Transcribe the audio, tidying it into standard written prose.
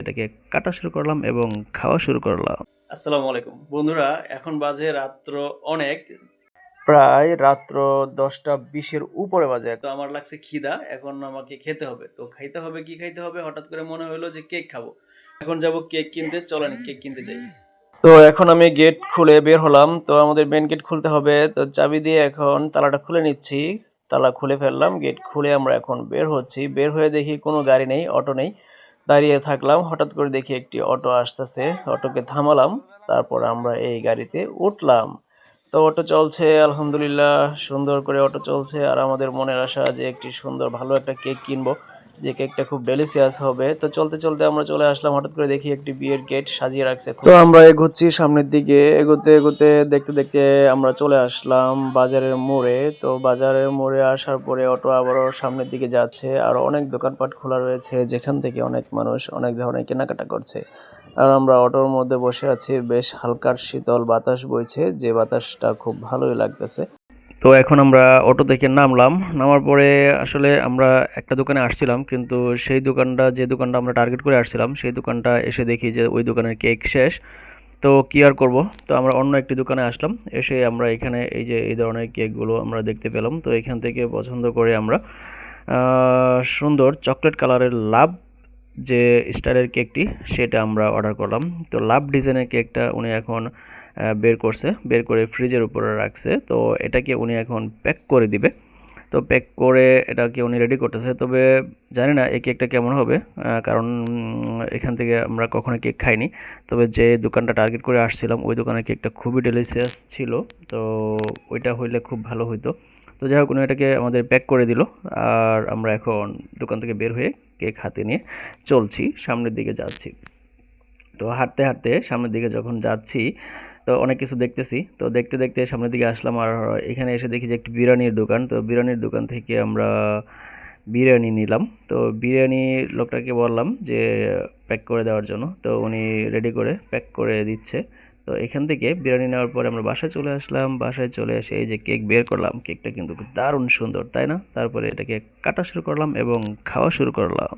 এটাকে কাটা শুরু করলাম এবং খাওয়া শুরু করলাম। আসসালামু আলাইকুম বন্ধুরা, এখন বাজে রাত্র অনেক, প্রায় রাত্র 10টা 20-এর উপরে বাজে। তো আমার লাগছে খিদা, এখন আমাকে খেতে হবে। তো খাইতে হবে, কি খাইতে হবে, হঠাৎ করে মনে হলো যে কেক খাবো। এখন যাব কেক কিনতে, চলেন কেক কিনতে যাই। তো এখন আমি গেট খুলে বের হলাম। তো আমাদের মেন গেট খুলতে হবে, তো চাবি দিয়ে এখন তালাটা খুলে নিচ্ছি। তালা খুলে ফেললাম, গেট খুলে আমরা এখন বের হচ্ছি। বের হয়ে দেখি কোনো গাড়ি নেই, অটো নেই। দাঁড়িয়ে থাকলাম, হঠাৎ করে দেখি একটি অটো আসতেছে। অটোকে থামালাম, তারপর আমরা এই গাড়িতে উঠলাম। তো অটো চলছে, আলহামদুলিল্লাহ সুন্দর করে অটো চলছে। আর আমাদের মনের আশা যে একটি সুন্দর ভালো একটা কেক কিনবো, যে কেকটা খুব ডেলিসিয়াস হবে। তো চলতে চলতে আমরা চলে আসলাম, হঠাৎ করে দেখি একটি বিয়ের গেট সাজিয়ে রাখছে। তো আমরা এগোচ্ছি সামনের দিকে, এগোতে এগোতে দেখতে দেখতে আমরা চলে আসলাম বাজারের মোড়ে। তো বাজারের মোড়ে আসার পরে অটো আবারও সামনের দিকে যাচ্ছে। আর অনেক দোকানপাট খোলা রয়েছে, যেখান থেকে অনেক মানুষ অনেক ধরনের কেনাকাটা করছে। আর আমরা অটোর মধ্যে বসে আছি, বেশ হালকা শীতল বাতাস বইছে, যে বাতাসটা খুব ভালোই লাগতেছে। তো এখন আমরা অটো থেকে নামলাম। নামার পরে আসলে আমরা একটা দোকানে আসছিলাম, কিন্তু সেই দোকানটা, যে দোকানটা আমরা টার্গেট করে আসছিলাম, সেই দোকানটা এসে দেখি যে ওই দোকানের কেক শেষ। তো কি আর করব, তো আমরা অন্য একটি দোকানে আসলাম। এসে আমরা এখানে এই যে এই ধরনের কেকগুলো আমরা দেখতে পেলাম। তো এখান থেকে পছন্দ করে আমরা সুন্দর চকলেট কালারের লাভ যে স্টাইলের কেকটি, সেটা আমরা অর্ডার করলাম। তো লাভ ডিজাইনের কেকটা উনি এখন বের করছে, বের করে ফ্রিজের উপরে রাখছে। তো এটাকে উনি এখন প্যাক করে দিবে। তো প্যাক করে এটাকে উনি রেডি করতেছে। তবে জানি না এই কেকটা কেমন হবে, কারণ এখান থেকে আমরা কখনো কেক খাইনি। তবে যে দোকানটা টার্গেট করে আসছিলাম, ওই দোকানের কেকটা খুবই ডেলিশিয়াস ছিল। তো ওইটা হইলে খুব ভালো হইতো। তো যাই হোক, উনি এটাকে আমাদের প্যাক করে দিল। আর আমরা এখন দোকান থেকে বের হয়ে কেক হাতে নিয়ে চলছি, সামনের দিকে যাচ্ছি। তো হাঁটতে হাঁটতে সামনের দিকে যখন যাচ্ছি, তো অনেক কিছু দেখতেছি। তো দেখতে দেখতে সামনের দিকে আসলাম, আর এখানে এসে দেখি যে একটি বিরিয়ানির দোকান। তো বিরিয়ানির দোকান থেকে আমরা বিরিয়ানি নিলাম। তো বিরিয়ানি লোকটাকে বললাম যে প্যাক করে দেওয়ার জন্য। তো উনি রেডি করে প্যাক করে দিচ্ছে। তো এখান থেকে বিরিয়ানি নেওয়ার পরে আমরা বাসায় চলে আসলাম। বাসায় চলে এসে এই যে কেক বের করলাম, কেকটা কিন্তু দারুণ সুন্দর, তাই না? তারপরে এটাকে কাটা শুরু করলাম এবং খাওয়া শুরু করলাম।